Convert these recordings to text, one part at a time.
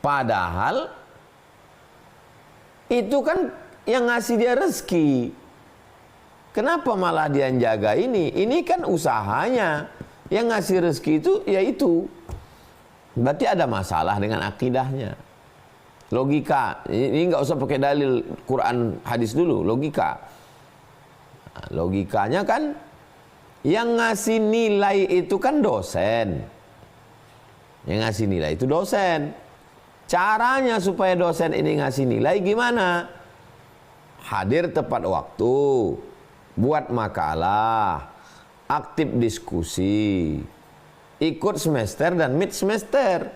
Padahal itu kan yang ngasih dia rezeki. Kenapa malah dia yang jaga ini? Ini kan usahanya. Yang ngasih rezeki itu ya itu. Berarti ada masalah dengan akidahnya. Logika. Ini nggak usah pakai dalil Quran hadis dulu. Logika. Nah, logikanya kan yang ngasih nilai itu kan dosen. Yang ngasih nilai itu dosen. Caranya supaya dosen ini ngasih nilai gimana? Hadir tepat waktu, buat makalah, aktif diskusi, ikut semester dan mid semester.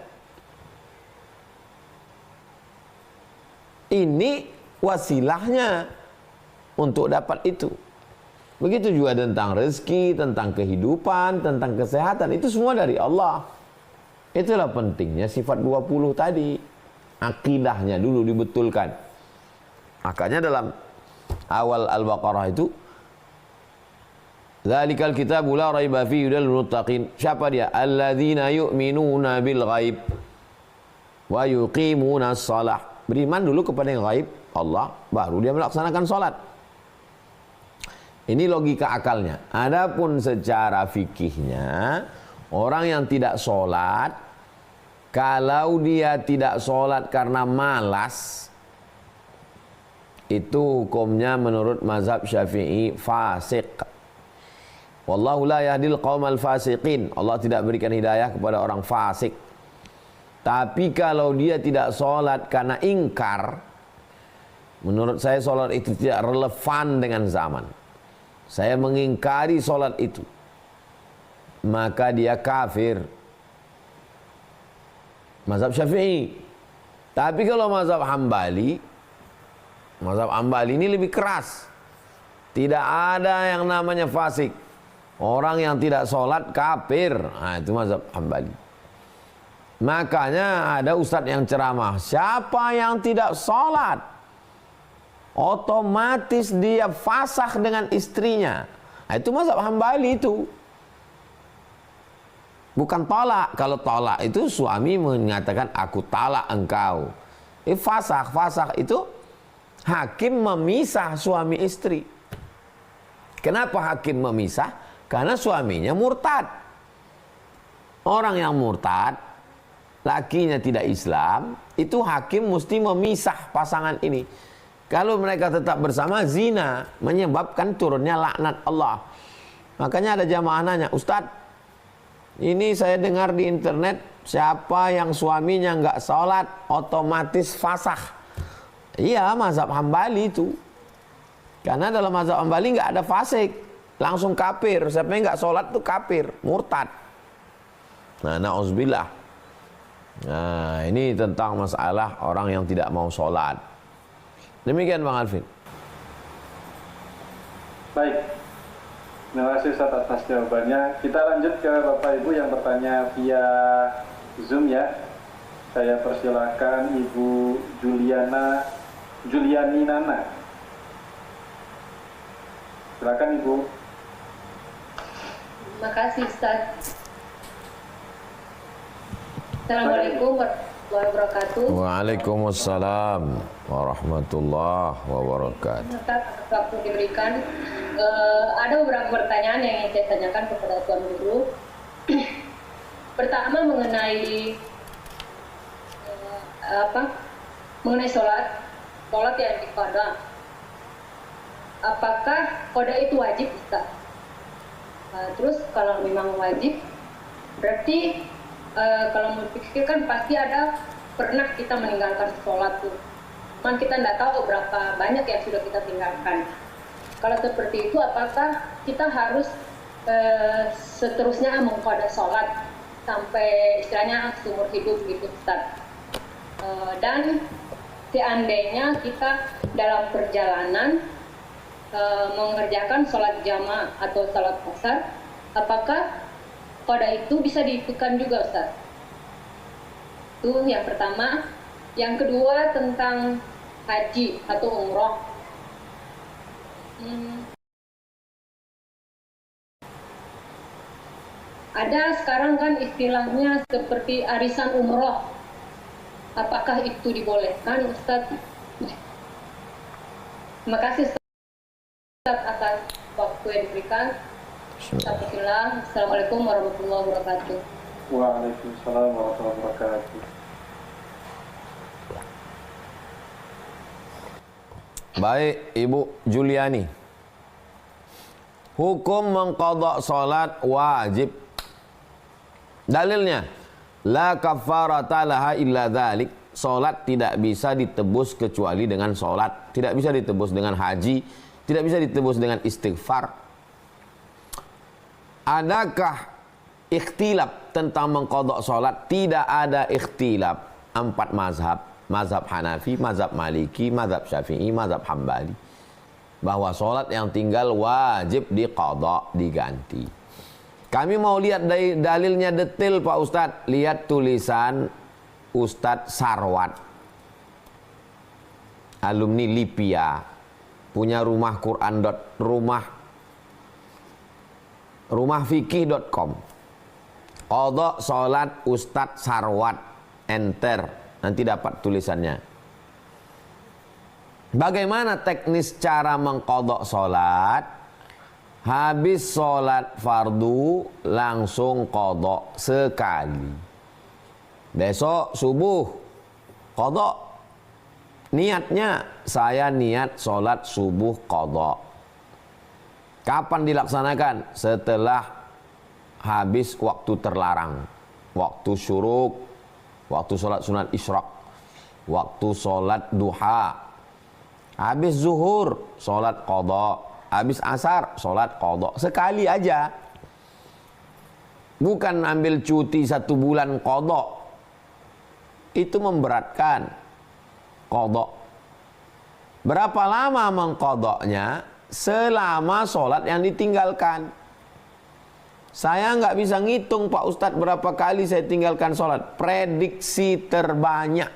Ini wasilahnya untuk dapat itu. Begitu juga tentang rezeki, tentang kehidupan, tentang kesehatan, itu semua dari Allah. Itulah pentingnya sifat 20 tadi. Akidahnya dulu dibetulkan. Makanya dalam awal Al-Baqarah itu, Dzalikal kitabu la raiba fihi hudal muttaqin. Siapa dia? Alladzina yu'minuna bil ghaib wa yuqimuna shalah. Beriman dulu kepada yang gaib, Allah, baru dia melaksanakan salat. Ini logika akalnya. Adapun secara fikihnya, orang yang tidak sholat, kalau dia tidak sholat karena malas, itu hukumnya menurut mazhab Syafi'i fasik. Wallahu la yahdil qaumal fasiqin. Allah tidak berikan hidayah kepada orang fasik. Tapi kalau dia tidak sholat karena ingkar, menurut saya sholat itu tidak relevan dengan zaman. Saya mengingkari sholat itu, maka dia kafir. Mazhab Syafi'i. Tapi kalau mazhab Hambali ini lebih keras. Tidak ada yang namanya fasik. Orang yang tidak sholat kafir. Nah, itu mazhab Hambali. Makanya ada ustadz yang ceramah, siapa yang tidak sholat otomatis dia fasakh dengan istrinya. Nah, itu mazhab Hambali itu. Bukan tolak. Kalau tolak itu suami mengatakan aku talak engkau. Fasakh. Fasakh itu hakim memisah suami istri. Kenapa hakim memisah? Karena suaminya murtad. Orang yang murtad, lakinya tidak Islam, itu hakim mesti memisah pasangan ini. Kalau mereka tetap bersama, zina menyebabkan turunnya laknat Allah. Makanya ada jamaah nanya, Ustadz, ini saya dengar di internet, siapa yang suaminya nggak sholat otomatis fasakh. Iya, mazhab Hambali itu. Karena dalam mazhab Hambali nggak ada fasik, langsung kafir. Siapa yang nggak sholat itu kafir, murtad. Nah, na'udzubillah. Nah, ini tentang masalah orang yang tidak mau sholat. Demikian Bang Alvin. Baik, terima kasih Ustaz atas jawabannya. Kita lanjut ke Bapak Ibu yang bertanya via Zoom ya. Saya persilahkan Ibu Juliani Nana. Silakan Ibu. Terima kasih Ustaz. Assalamualaikum warahmatullahi wabarakatuh. Waalaikumsalam warahmatullahi wabarakatuh. Ustaz, waktu diberikan, ada beberapa pertanyaan yang ingin saya tanyakan kepada Tuan Guru. Pertama mengenai mengenai sholat yang di qada. Apakah qada itu wajib, Ustaz? Terus kalau memang wajib, berarti kalau memikirkan pasti ada pernah kita meninggalkan sholat tuh. Cuman kita tidak tahu berapa banyak yang sudah kita tinggalkan. Kalau seperti itu, apakah kita harus seterusnya mengqada sholat sampai istilahnya seumur hidup gitu, Ustaz? Dan seandainya kita dalam perjalanan mengerjakan sholat jamaah atau sholat asar, apakah qada itu bisa diikutkan juga, Ustaz? Itu yang pertama. Yang kedua tentang haji atau umroh. Ada sekarang kan istilahnya seperti arisan umroh. apakah itu dibolehkan, Ustaz? Terima kasih Ustaz atas waktu yang diberikan. Alhamdulillah. Assalamualaikum warahmatullahi wabarakatuh. Waalaikumsalam warahmatullahi wabarakatuh. Baik, Ibu Juliani. Hukum mengqadha salat wajib. Dalilnya, la kafarata laha illa dzalik. Salat tidak bisa ditebus kecuali dengan salat. Tidak bisa ditebus dengan haji, tidak bisa ditebus dengan istighfar. Adakah ikhtilaf tentang mengqadha salat? Tidak ada ikhtilaf. 4 mazhab. Mazhab Hanafi, mazhab Maliki, mazhab Syafi'i, mazhab Hambali, bahwa sholat yang tinggal wajib diqadha, diganti. Kami mau lihat dari dalilnya detail Pak Ustadz. Lihat tulisan Ustadz Sarwat, alumni Lipia, punya rumah Quran. rumahfikih.com. Qadha sholat Ustadz Sarwat, enter. Nanti dapat tulisannya. Bagaimana teknis cara mengqadha salat? Habis salat fardu langsung qadha sekali. Besok subuh qadha. Niatnya saya niat salat subuh qadha. Kapan dilaksanakan? Setelah habis waktu terlarang. Waktu syuruk, waktu sholat sunat isyraq, waktu sholat duha, habis zuhur sholat qadha, habis asar sholat qadha. Sekali aja, bukan ambil cuti 1 bulan qadha. Itu memberatkan. Qadha. Berapa lama mengqadhanya? Selama sholat yang ditinggalkan. Saya nggak bisa ngitung Pak Ustadz berapa kali saya tinggalkan sholat. Prediksi terbanyak.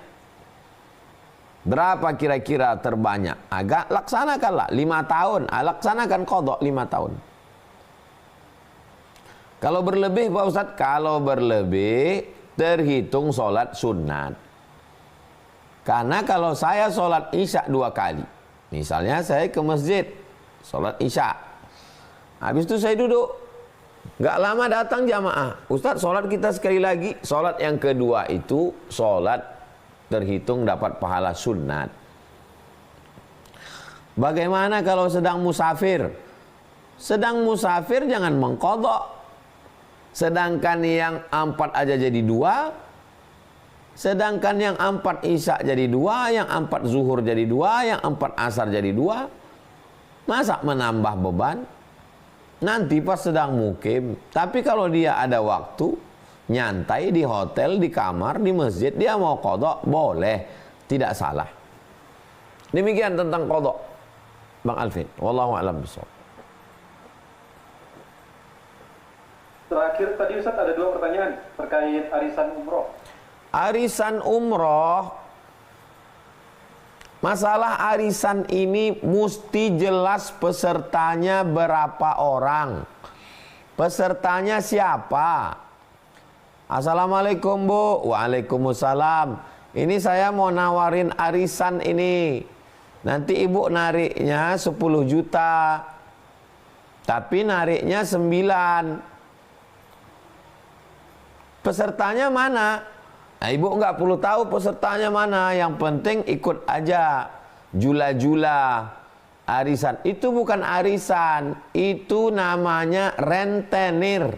Berapa kira-kira terbanyak? Agak laksanakanlah 5 tahun. Laksanakan qadha 5 tahun. Kalau berlebih Pak Ustadz, kalau berlebih terhitung sholat sunat. Karena kalau saya sholat isya 2 kali. Misalnya saya ke masjid, sholat isya. Habis itu saya duduk. Gak lama datang jamaah. Ustadz, sholat kita sekali lagi. Sholat yang kedua itu sholat terhitung dapat pahala sunat. Bagaimana kalau sedang musafir? Sedang musafir jangan mengqadha. Sedangkan yang 4 aja jadi 2. Sedangkan yang 4 isya jadi 2. Yang 4 zuhur jadi 2. Yang 4 asar jadi 2. Masa menambah beban? Nanti pas sedang mukim. Tapi kalau dia ada waktu, nyantai di hotel, di kamar, di masjid, dia mau qadha, boleh, tidak salah. Demikian tentang qadha, Bang Alvin. Wallahu a'lam bishawab. Terakhir tadi Ustaz ada 2 pertanyaan terkait arisan umroh. Arisan umroh. Masalah arisan ini mesti jelas pesertanya berapa orang. Pesertanya siapa? Assalamualaikum Bu. Waalaikumsalam. Ini saya mau nawarin arisan ini. Nanti ibu nariknya 10 juta. Tapi nariknya 9. Pesertanya mana? Nah, ibu nggak perlu tahu pesertanya mana, yang penting ikut aja. Jula-jula arisan. Itu bukan arisan, itu namanya rentenir.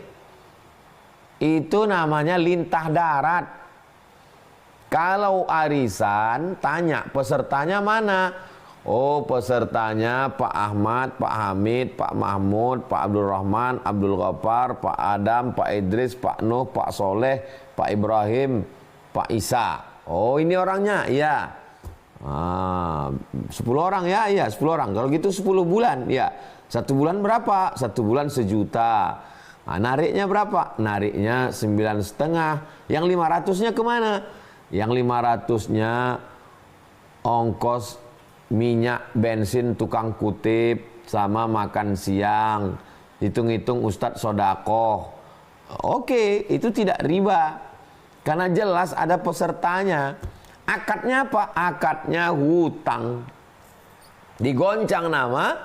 Itu namanya lintah darat. Kalau arisan, tanya pesertanya mana. Oh, pesertanya Pak Ahmad, Pak Hamid, Pak Mahmud, Pak Abdul Rahman, Abdul Ghaffar, Pak Adam, Pak Idris, Pak Nuh, Pak Soleh, Pak Ibrahim, Pak Isa. Oh, ini orangnya, ya. 10 orang ya, iya 10 orang. Kalau gitu 10 bulan, ya. 1 bulan berapa? 1 bulan 1 juta. Nah, nariknya berapa? Nariknya 9,5. Yang 500-nya kemana? Yang 500-nya ongkos minyak, bensin, tukang kutip, sama makan siang. Hitung-hitung Ustadz sodakoh. Oke, itu tidak riba. Karena jelas ada pesertanya. Akadnya apa? Akadnya hutang. Digoncang nama,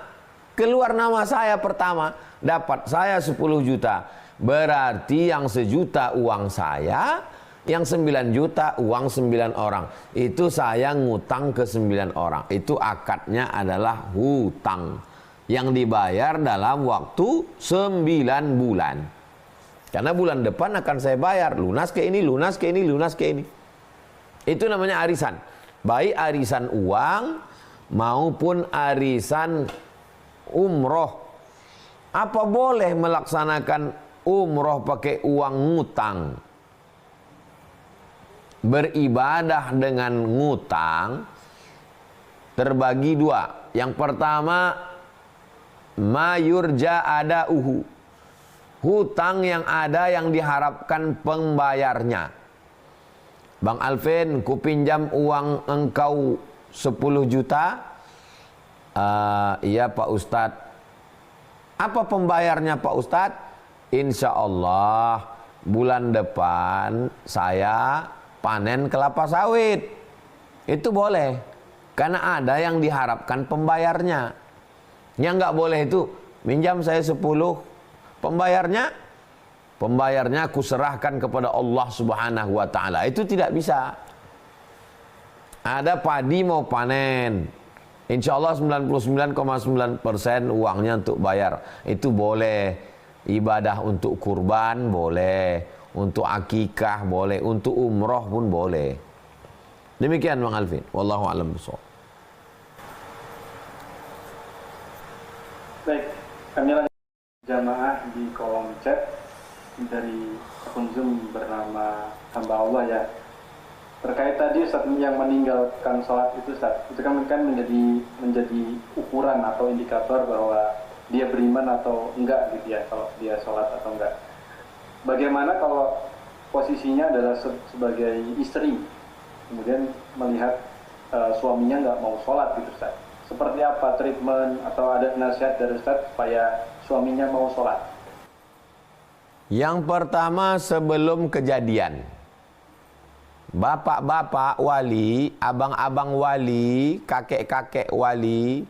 keluar nama saya pertama, dapat saya 10 juta. Berarti yang 1 juta uang saya, yang 9 juta uang 9 orang. Itu saya ngutang ke 9 orang. Itu akadnya adalah hutang yang dibayar dalam waktu 9 bulan. Karena bulan depan akan saya bayar, lunas ke ini, lunas ke ini, lunas ke ini. Itu namanya arisan. Baik arisan uang maupun arisan umroh. Apa boleh melaksanakan umroh pakai uang ngutang? Beribadah dengan ngutang terbagi 2. Yang pertama, mayurja adauhu, hutang yang ada yang diharapkan pembayarnya. Bang Alvin, ku pinjam uang engkau 10 juta. Iya Pak Ustadz. Apa pembayarnya Pak Ustadz? Insya Allah bulan depan saya panen kelapa sawit. Itu boleh, karena ada yang diharapkan pembayarnya. Yang nggak boleh itu, minjam saya 10, pembayarnya aku serahkan kepada Allah Subhanahu wa Ta'ala. Itu tidak bisa. Ada padi mau panen, insya Allah 99,9% uangnya untuk bayar. Itu boleh. Ibadah untuk kurban boleh, untuk akikah boleh, untuk umroh pun boleh. Demikian Bang Alvin. Wallahu a'lam bishawab. Baik, kami lanjut jamaah di kolom chat dari akun Zoom bernama hamba Allah ya. Terkait tadi Ustaz yang meninggalkan sholat itu Ustaz, itu kan menjadi ukuran atau indikator bahwa dia beriman atau enggak gitu ya, kalau dia sholat atau enggak. Bagaimana kalau posisinya adalah sebagai istri, kemudian melihat suaminya enggak mau sholat gitu Ustaz? Seperti apa treatment atau ada nasihat dari Ustaz supaya suaminya mau sholat? Yang pertama, sebelum kejadian, bapak-bapak wali, abang-abang wali, kakek-kakek wali,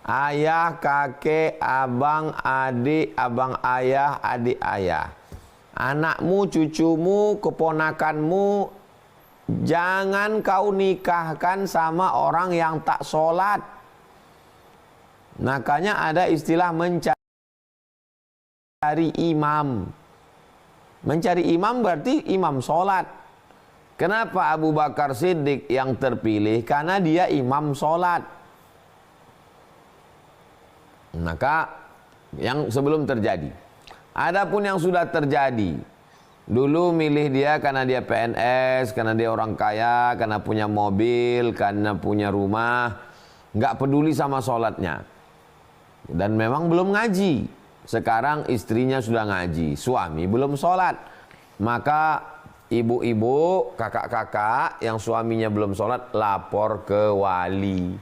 ayah, kakek, abang, adik, abang ayah, adik ayah, anakmu, cucumu, keponakanmu, jangan kau nikahkan sama orang yang tak sholat. Makanya ada istilah mencari imam. Mencari imam berarti imam sholat. Kenapa Abu Bakar Siddiq yang terpilih? Karena dia imam sholat. Maka yang sebelum terjadi. Adapun yang sudah terjadi, dulu milih dia karena dia PNS, karena dia orang kaya, karena punya mobil, karena punya rumah, nggak peduli sama sholatnya. Dan memang belum ngaji. Sekarang istrinya sudah ngaji, suami belum sholat. Maka ibu-ibu, kakak-kakak yang suaminya belum sholat, lapor ke wali.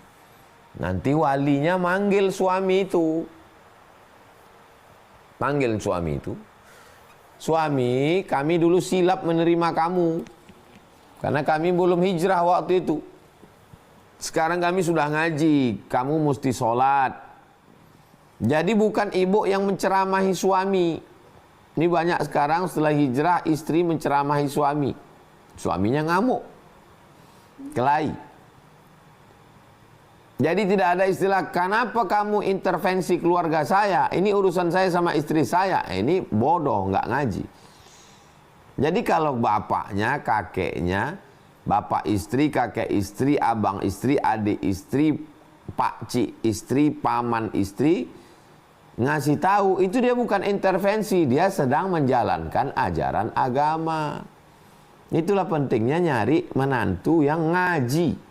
Nanti walinya manggil suami itu. Panggil suami itu. Suami, kami dulu silap menerima kamu. Karena kami belum hijrah waktu itu. Sekarang kami sudah ngaji, kamu mesti sholat. Jadi bukan ibu yang menceramahi suami. Ini banyak sekarang setelah hijrah istri menceramahi suami. Suaminya ngamuk, kelahi. Jadi tidak ada istilah, kenapa kamu intervensi keluarga saya? Ini urusan saya sama istri saya. Ini bodoh, nggak ngaji. Jadi kalau bapaknya, kakeknya, bapak istri, kakek istri, abang istri, adik istri, pakcik istri, paman istri, ngasih tahu, itu dia bukan intervensi, dia sedang menjalankan ajaran agama. Itulah pentingnya nyari menantu yang ngaji.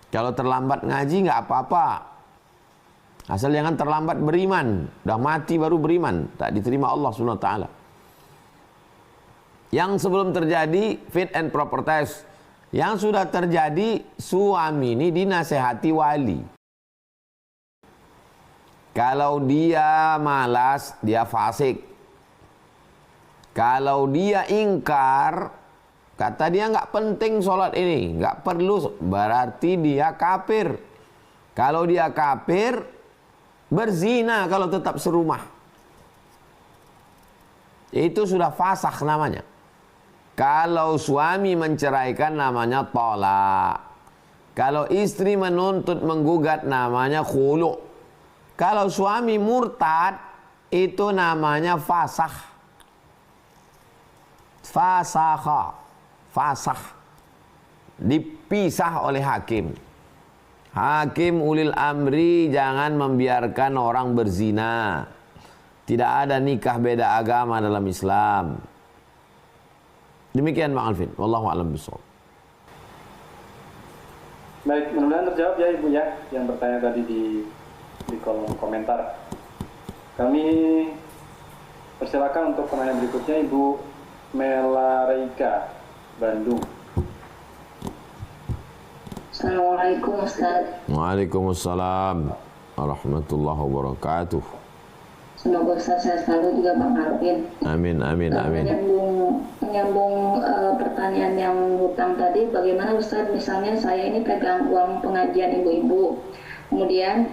Kalau terlambat ngaji nggak apa-apa, asal jangan terlambat beriman. Udah mati baru beriman, tak diterima Allah SWT. Yang sebelum terjadi fit and proper test, yang sudah terjadi, suami ini dinasehati wali. Kalau dia malas, dia fasik. Kalau dia ingkar, Kata dia nggak penting sholat ini, nggak perlu, berarti dia kafir. Kalau dia kafir, berzina kalau tetap serumah. Itu sudah fasakh namanya. Kalau suami menceraikan namanya tolak. Kalau istri menuntut menggugat namanya khulu'. Kalau suami murtad itu namanya fasakh. Fasakh. Dipisah oleh hakim. Hakim ulil amri jangan membiarkan orang berzina. Tidak ada nikah beda agama dalam Islam. Demikian Bang Alvin. Wallahu a'lam bishawab. Baik, mudah-mudahan terjawab ya Ibu ya, yang bertanya tadi di kolom komentar. Kami persilakan untuk pertanyaan berikutnya Ibu Melareika, Bandung. Assalamualaikum Ustaz. Waalaikumsalam warahmatullahi wabarakatuh. Semoga Ustaz sehat selalu, juga Bang Alvin. Amin. Menyambung pertanyaan yang hutang tadi, bagaimana Ustaz misalnya saya ini pegang uang pengajian ibu-ibu, kemudian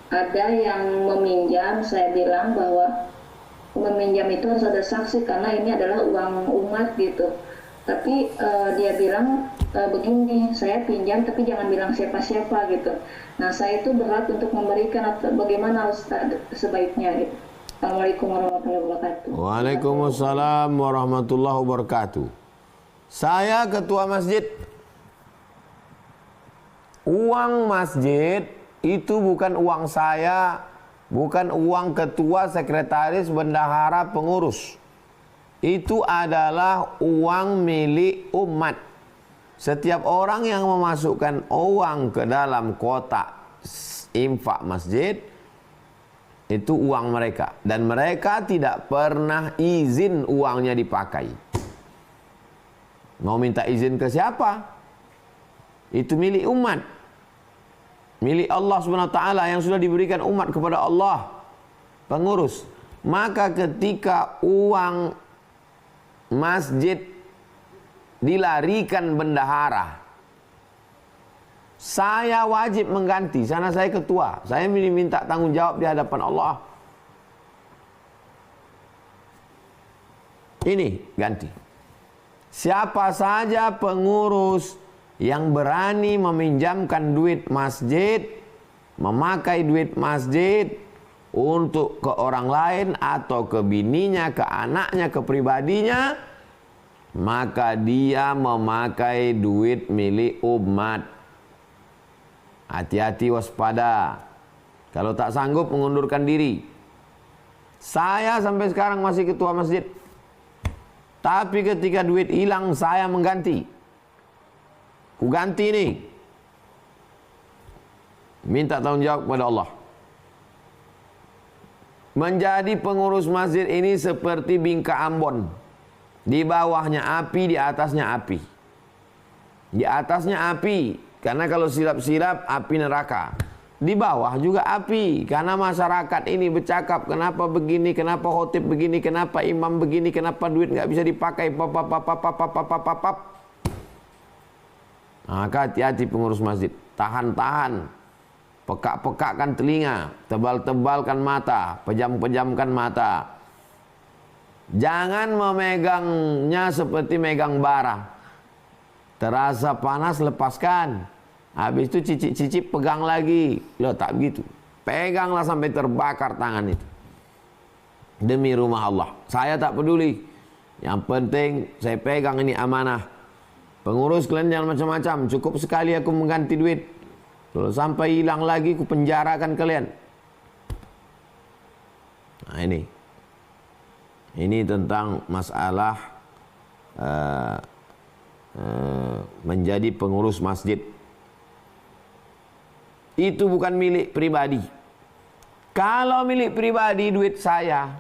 ada yang meminjam, saya bilang bahwa meminjam itu harus ada saksi karena ini adalah uang umat gitu. Tapi dia bilang begini, saya pinjam tapi jangan bilang siapa-siapa gitu. Nah saya itu berat untuk memberikan, atau bagaimana Ustaz sebaiknya gitu. Assalamualaikum warahmatullahi wabarakatuh. Waalaikumsalam warahmatullahi wabarakatuh. Saya ketua masjid. Uang masjid itu bukan uang saya, bukan uang ketua, sekretaris, bendahara, pengurus. Itu adalah uang milik umat. Setiap orang yang memasukkan uang ke dalam kotak infak masjid, itu uang mereka. Dan mereka tidak pernah izin uangnya dipakai. Mau minta izin ke siapa? Itu milik umat. Milik Allah SWT yang sudah diberikan umat kepada Allah, pengurus. Maka ketika uang masjid dilarikan bendahara, saya wajib mengganti. Sana saya ketua, saya minta tanggung jawab di hadapan Allah. Ini ganti. Siapa saja pengurus yang berani meminjamkan duit masjid, memakai duit masjid untuk ke orang lain atau ke bininya, ke anaknya, ke pribadinya, maka dia memakai duit milik umat. Hati-hati, waspada. Kalau tak sanggup, mengundurkan diri. Saya sampai sekarang masih ketua masjid. Tapi ketika duit hilang, saya mengganti. Ku ganti nih. Minta tanggung jawab kepada Allah. Menjadi pengurus masjid ini seperti bingka Ambon. Di bawahnya api, di atasnya api. Di atasnya api, karena kalau silap-silap api neraka. Di bawah juga api, karena masyarakat ini bercakap, kenapa begini, kenapa khotib begini, kenapa imam begini, kenapa duit nggak bisa dipakai, pap. Maka hati-hati pengurus masjid, tahan-tahan, pekak-pekakkan telinga, tebal-tebalkan mata, pejam-pejamkan mata. Jangan memegangnya seperti megang bara. Terasa panas, lepaskan. Habis itu cicip-cicip, pegang lagi. Loh, tak begitu. Peganglah sampai terbakar tangan itu. Demi rumah Allah. Saya tak peduli. Yang penting saya pegang ini amanah. Pengurus kalian jangan macam-macam. Cukup sekali aku mengganti duit. Kalau sampai hilang lagi, aku penjarakan kalian. Nah ini. Ini tentang masalah menjadi pengurus masjid. Itu bukan milik pribadi. Kalau milik pribadi, duit saya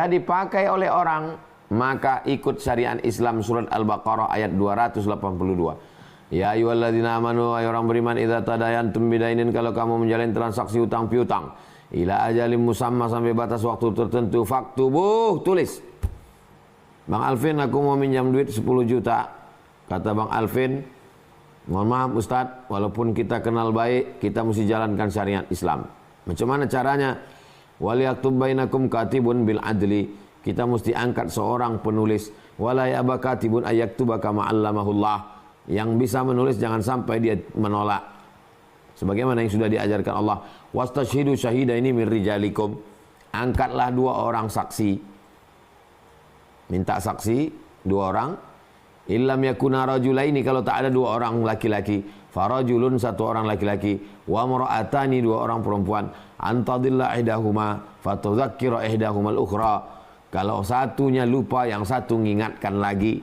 dipakai oleh orang, maka ikut syariat Islam surat Al-Baqarah ayat 282. Ya ayyuhalladzina amanu, ayo orang beriman, idza tadayantum bidainin, kalau kamu menjalin transaksi utang piutang, ila ajalim musamma, sampai batas waktu tertentu, faktubuh, tulis. Bang Alvin, aku mau minjam duit 10 juta. Kata Bang Alvin, mohon maaf Ustadz, walaupun kita kenal baik, kita mesti jalankan syariat Islam. Macam mana caranya? Waliyaktub bainakum katibun bil adli. Kita mesti angkat seorang penulis. Wala ya'ba katibun ayyaktubaka ma'allamahullah. Yang bisa menulis jangan sampai dia menolak. Sebagaimana yang sudah diajarkan Allah. Wastashhidu syahidaini min rijalikum. Angkatlah 2 orang saksi. Minta saksi 2 orang. Illam yakuna rajulaini, kalau tak ada 2 orang laki-laki, farajulun 1 orang laki-laki, wa mar'atani 2 orang perempuan, antadilla ihdahuma fatudzakkira ihdahumal ukhra. Kalau satunya lupa, yang satu mengingatkan lagi.